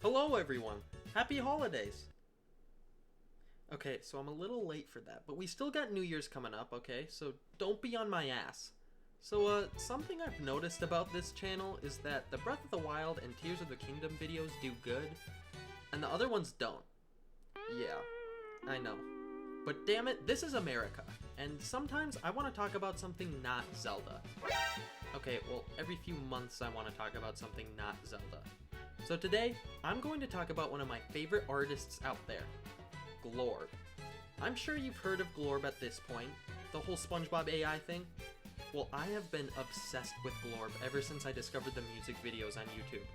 Hello everyone! Happy holidays! Okay, so I'm a little late for that, but we still got New Year's coming up, okay? So don't be on my ass. So, something I've noticed about this channel is that the Breath of the Wild and Tears of the Kingdom videos do good, and the other ones don't. Yeah, I know. But damn it, this is America, and sometimes I want to talk about something not Zelda. Okay, well, every few months I want to talk about something not Zelda. So today, I'm going to talk about one of my favorite artists out there, Glorb. I'm sure you've heard of Glorb at this point, the whole SpongeBob AI thing. Well, I have been obsessed with Glorb ever since I discovered the music videos on YouTube.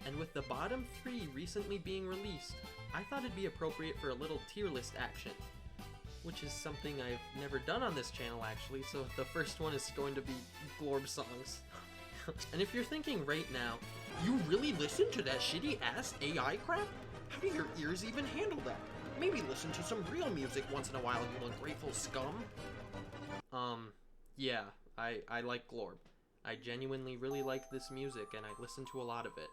And with the bottom 3 recently being released, I thought it'd be appropriate for a little tier list action. Which is something I've never done on this channel actually, so the first one is going to be Glorb songs. And if you're thinking right now, you really listen to that shitty ass AI crap? How do your ears even handle that? Maybe listen to some real music once in a while, you ungrateful scum. Yeah, I like Glorb. I genuinely really like this music and I listen to a lot of it.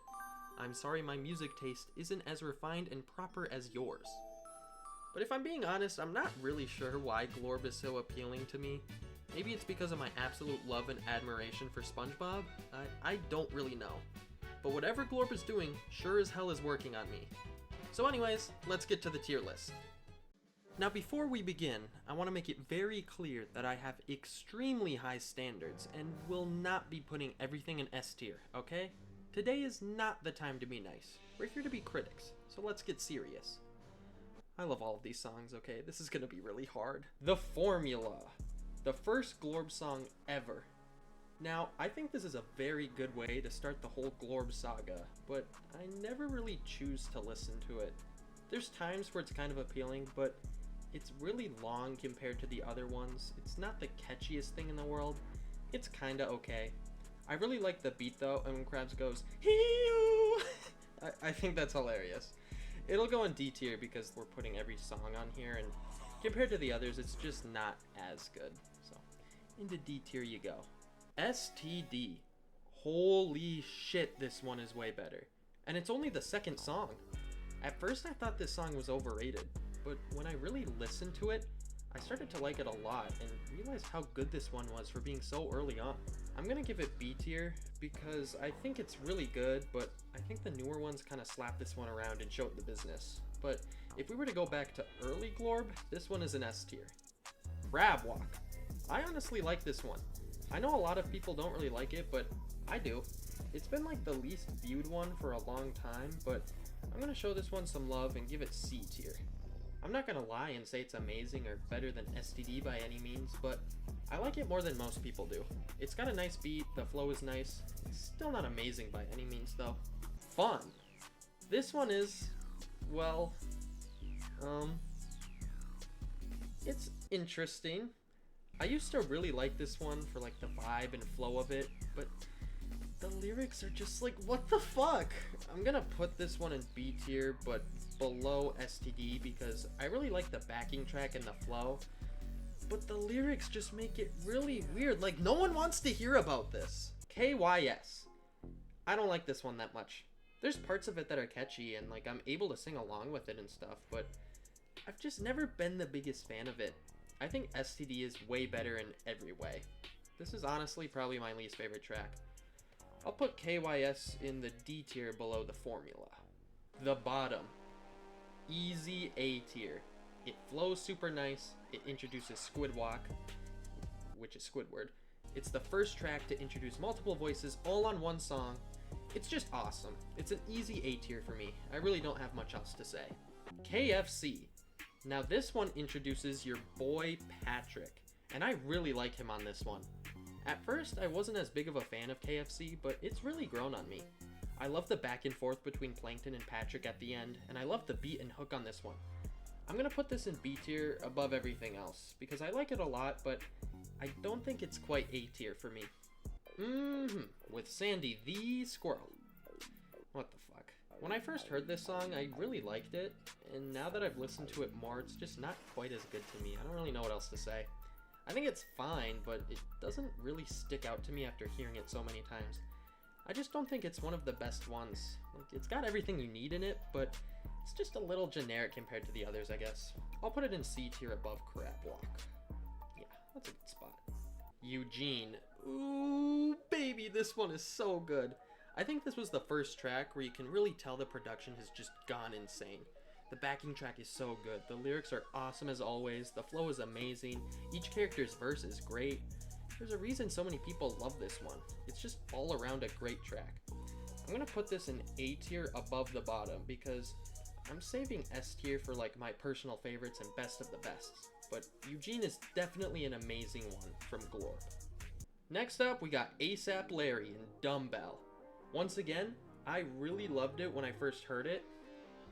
I'm sorry my music taste isn't as refined and proper as yours. But if I'm being honest, I'm not really sure why Glorb is so appealing to me. Maybe it's because of my absolute love and admiration for SpongeBob? I don't really know. But whatever Glorb is doing, sure as hell is working on me. So anyways, let's get to the tier list. Now before we begin, I want to make it very clear that I have extremely high standards and will not be putting everything in S tier, okay? Today is not the time to be nice. We're here to be critics, so let's get serious. I love all of these songs, okay? This is gonna be really hard. The Formula. The first Glorb song ever. Now, I think this is a very good way to start the whole Glorb saga, but I never really choose to listen to it. There's times where it's kind of appealing, but it's really long compared to the other ones. It's not the catchiest thing in the world. It's kinda okay. I really like the beat though, and when Krabs goes, "Hee-oo!" I think that's hilarious. It'll go in D tier because we're putting every song on here, and compared to the others, it's just not as good. So, into D tier you go. STD. Holy shit, this one is way better. And it's only the second song. At first I thought this song was overrated, but when I really listened to it, I started to like it a lot and realized how good this one was for being so early on. I'm gonna give it B tier because I think it's really good, but I think the newer ones kind of slap this one around and show it the business. But if we were to go back to early Glorb, this one is an S tier. Crab Walk. I honestly like this one. I know a lot of people don't really like it, but I do. It's been like the least viewed one for a long time, but I'm gonna show this one some love and give it C tier. I'm not gonna lie and say it's amazing or better than STD by any means, but I like it more than most people do. It's got a nice beat, the flow is nice. It's still not amazing by any means though. Fun. This one is, well, it's interesting. I used to really like this one for like the vibe and flow of it, but the lyrics are just like, what the fuck? I'm gonna put this one in B tier, but below STD because I really like the backing track and the flow, but the lyrics just make it really weird. Like, no one wants to hear about this. KYS. I don't like this one that much. There's parts of it that are catchy and like I'm able to sing along with it and stuff, but I've just never been the biggest fan of it. I think STD is way better in every way. This is honestly probably my least favorite track. I'll put KYS in the D tier below the Formula. The Bottom. Easy A tier. It flows super nice, it introduces Squid Walk, which is Squidward. It's the first track to introduce multiple voices all on one song. It's just awesome. It's an easy A tier for me. I really don't have much else to say. KFC. Now this one introduces your boy Patrick, and I really like him on this one. At first, I wasn't as big of a fan of KFC, but it's really grown on me. I love the back and forth between Plankton and Patrick at the end, and I love the beat and hook on this one. I'm gonna put this in B tier above everything else, because I like it a lot, but I don't think it's quite A tier for me. With Sandy the Squirrel. What the fuck? When I first heard this song, I really liked it, and now that I've listened to it more, it's just not quite as good to me. I don't really know what else to say. I think it's fine, but it doesn't really stick out to me after hearing it so many times. I just don't think it's one of the best ones. Like, it's got everything you need in it, but it's just a little generic compared to the others, I guess. I'll put it in C tier above Crab Walk. Yeah, that's a good spot. Eugene. Ooh, baby, this one is so good. I think this was the first track where you can really tell the production has just gone insane. The backing track is so good. The lyrics are awesome as always. The flow is amazing. Each character's verse is great. There's a reason so many people love this one. It's just all around a great track. I'm gonna put this in A tier above the bottom because I'm saving S tier for like my personal favorites and best of the bests. But Eugene is definitely an amazing one from Glorb. Next up, we got ASAP Larry and Dumbbell. Once again, I really loved it when I first heard it,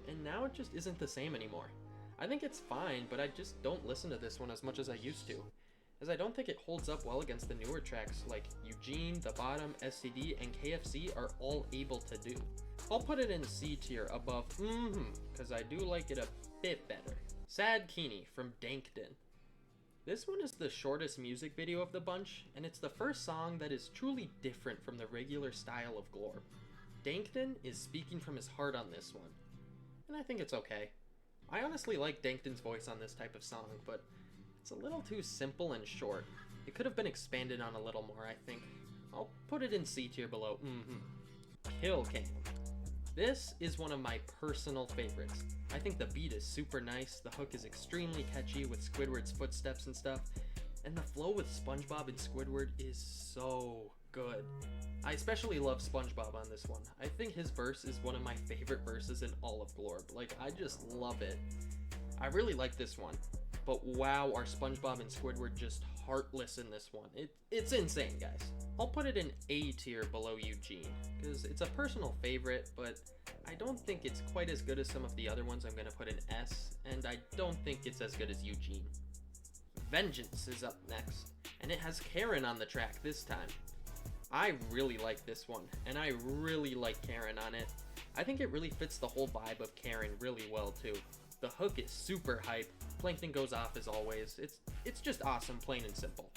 and now it just isn't the same anymore. I think it's fine, but I just don't listen to this one as much as I used to, as I don't think it holds up well against the newer tracks like Eugene, The Bottom, SCD, and KFC are all able to do. I'll put it in C tier above because I do like it a bit better. Sad Keeney from Dankton. This one is the shortest music video of the bunch, and it's the first song that is truly different from the regular style of Glorb. Dankton is speaking from his heart on this one, and I think it's okay. I honestly like Dankton's voice on this type of song, but it's a little too simple and short. It could have been expanded on a little more, I think. I'll put it in C tier below Kill Cam. This is one of my personal favorites. I think the beat is super nice, the hook is extremely catchy with Squidward's footsteps and stuff, and the flow with SpongeBob and Squidward is so good. I especially love SpongeBob on this one. I think his verse is one of my favorite verses in all of Glorb. Like, I just love it. I really like this one, but wow, are SpongeBob and Squidward just heartless in this one. It's insane, guys. I'll put it in A tier below Eugene, because it's a personal favorite, but I don't think it's quite as good as some of the other ones I'm going to put in S, and I don't think it's as good as Eugene. Vengeance is up next, and it has Karen on the track this time. I really like this one, and I really like Karen on it. I think it really fits the whole vibe of Karen really well too. The hook is super hype, Plankton goes off as always, it's just awesome, plain and simple.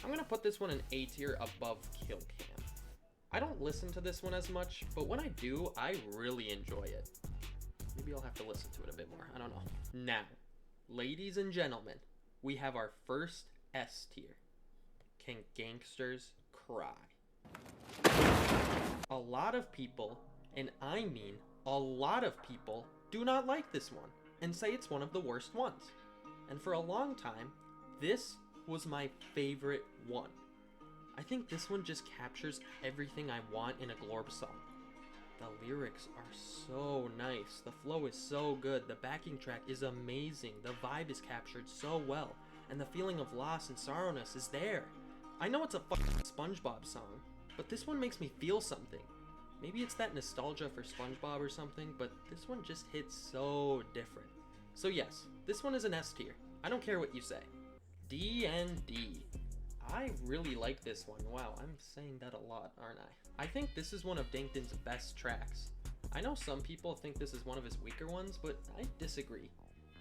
I'm gonna put this one in A tier above Kill Cam. I don't listen to this one as much, but when I do, I really enjoy it. Maybe I'll have to listen to it a bit more, I don't know. Now, ladies and gentlemen, we have our first S tier. Can Gangsters Cry? A lot of people, and I mean a lot of people, do not like this one and say it's one of the worst ones. And for a long time, this was my favorite one. I think this one just captures everything I want in a Glorb song. The lyrics are so nice, the flow is so good, the backing track is amazing, the vibe is captured so well, and the feeling of loss and sorrowness is there. I know it's a fucking SpongeBob song, but this one makes me feel something. Maybe it's that nostalgia for SpongeBob or something, but this one just hits so different. So yes, this one is an S tier. I don't care what you say. D&D. I really like this one. Wow, I'm saying that a lot, aren't I? I think this is one of Dankton's best tracks. I know some people think this is one of his weaker ones, but I disagree.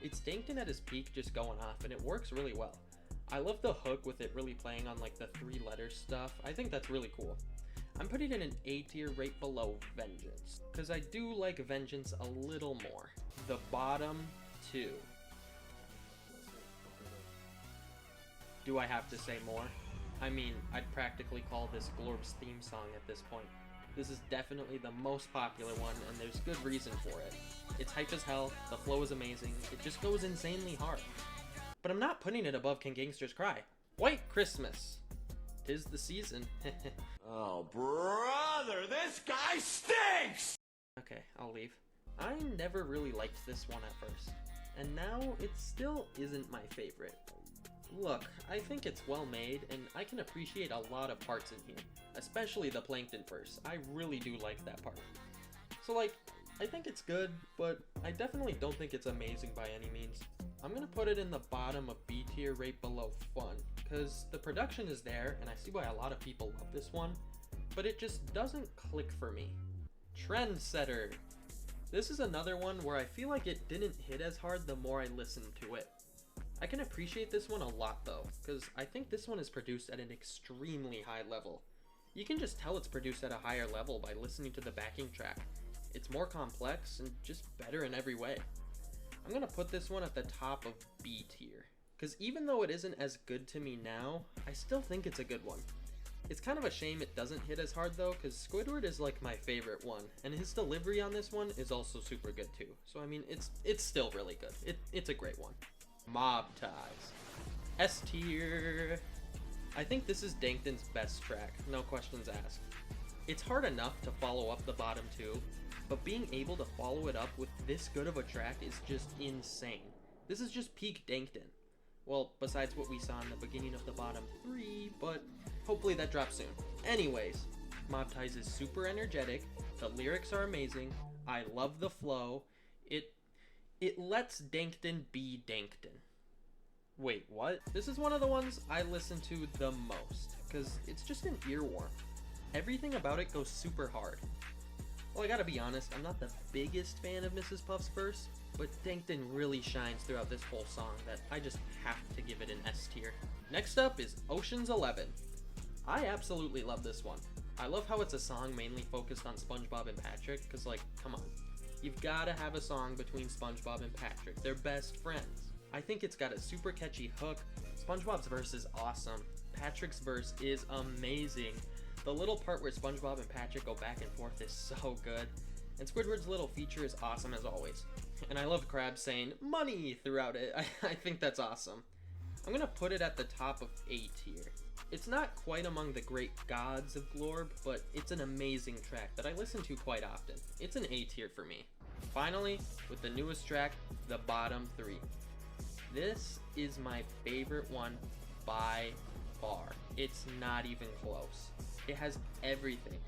It's Dankton at his peak just going off, and it works really well. I love the hook with it really playing on like the 3-letter stuff. I think that's really cool. I'm putting it in A tier right below Vengeance, because I do like Vengeance a little more. The Bottom 2. Do I have to say more? I mean, I'd practically call this Glorb's theme song at this point. This is definitely the most popular one, and there's good reason for it. It's hype as hell, the flow is amazing, it just goes insanely hard. But I'm not putting it above Can Gangsters Cry. White Christmas. 'Tis the season. Oh, brother, this guy stinks! Okay, I'll leave. I never really liked this one at first, and now it still isn't my favorite. Look, I think it's well made, and I can appreciate a lot of parts in here, especially the Plankton verse. I really do like that part. So like, I think it's good, but I definitely don't think it's amazing by any means. I'm gonna put it in the bottom of B tier right below Fun, because the production is there, and I see why a lot of people love this one, but it just doesn't click for me. Trendsetter. This is another one where I feel like it didn't hit as hard the more I listened to it. I can appreciate this one a lot though, because I think this one is produced at an extremely high level. You can just tell it's produced at a higher level by listening to the backing track. It's more complex and just better in every way. I'm gonna put this one at the top of B tier, because even though it isn't as good to me now, I still think it's a good one. It's kind of a shame it doesn't hit as hard though, because Squidward is like my favorite one, and his delivery on this one is also super good too. So I mean, it's still really good. It's a great one. Mob Ties. S tier. I think this is Dankton's best track, no questions asked. It's hard enough to follow up the bottom two, but being able to follow it up with this good of a track is just insane. This is just peak Dankton. Well, besides what we saw in the beginning of the bottom three, but hopefully that drops soon. Anyways, Mob Ties is super energetic, the lyrics are amazing, I love the flow, it lets Dankton be Dankton. Wait, what? This is one of the ones I listen to the most, because it's just an earworm. Everything about it goes super hard. Well, I gotta be honest, I'm not the biggest fan of Mrs. Puff's verse, but Dankton really shines throughout this whole song that I just have to give it an S tier. Next up is Ocean's 11. I absolutely love this one. I love how it's a song mainly focused on SpongeBob and Patrick, because like, come on. You've gotta have a song between SpongeBob and Patrick. They're best friends. I think it's got a super catchy hook. SpongeBob's verse is awesome. Patrick's verse is amazing. The little part where SpongeBob and Patrick go back and forth is so good. And Squidward's little feature is awesome as always. And I love Krabs saying money throughout it. I think that's awesome. I'm gonna put it at the top of A tier. It's not quite among the great gods of Glorb, but it's an amazing track that I listen to quite often. It's an A tier for me. Finally, with the newest track, the bottom three. This is my favorite one by far. It's not even close. It has everything.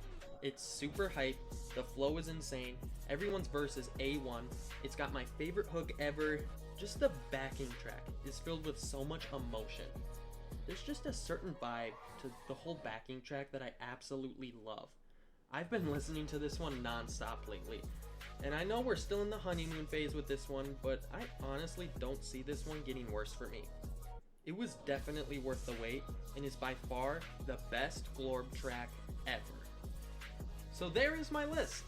It's super hype, the flow is insane, everyone's verse is A1, it's got my favorite hook ever, just the backing track is filled with so much emotion. There's just a certain vibe to the whole backing track that I absolutely love. I've been listening to this one non-stop lately, and I know we're still in the honeymoon phase with this one, but I honestly don't see this one getting worse for me. It was definitely worth the wait, and is by far the best Glorb track ever. So there is my list.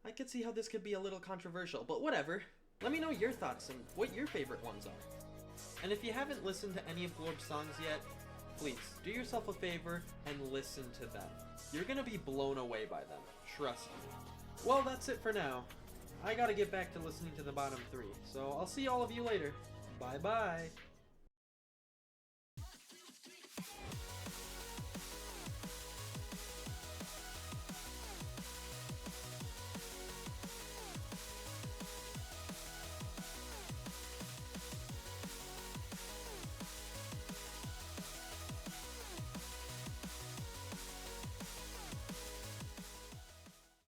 I could see how this could be a little controversial, but whatever. Let me know your thoughts and what your favorite ones are. And if you haven't listened to any of Glorb's songs yet, please do yourself a favor and listen to them. You're gonna be blown away by them, trust me. Well, that's it for now. I gotta get back to listening to the bottom three, so I'll see all of you later. Bye bye.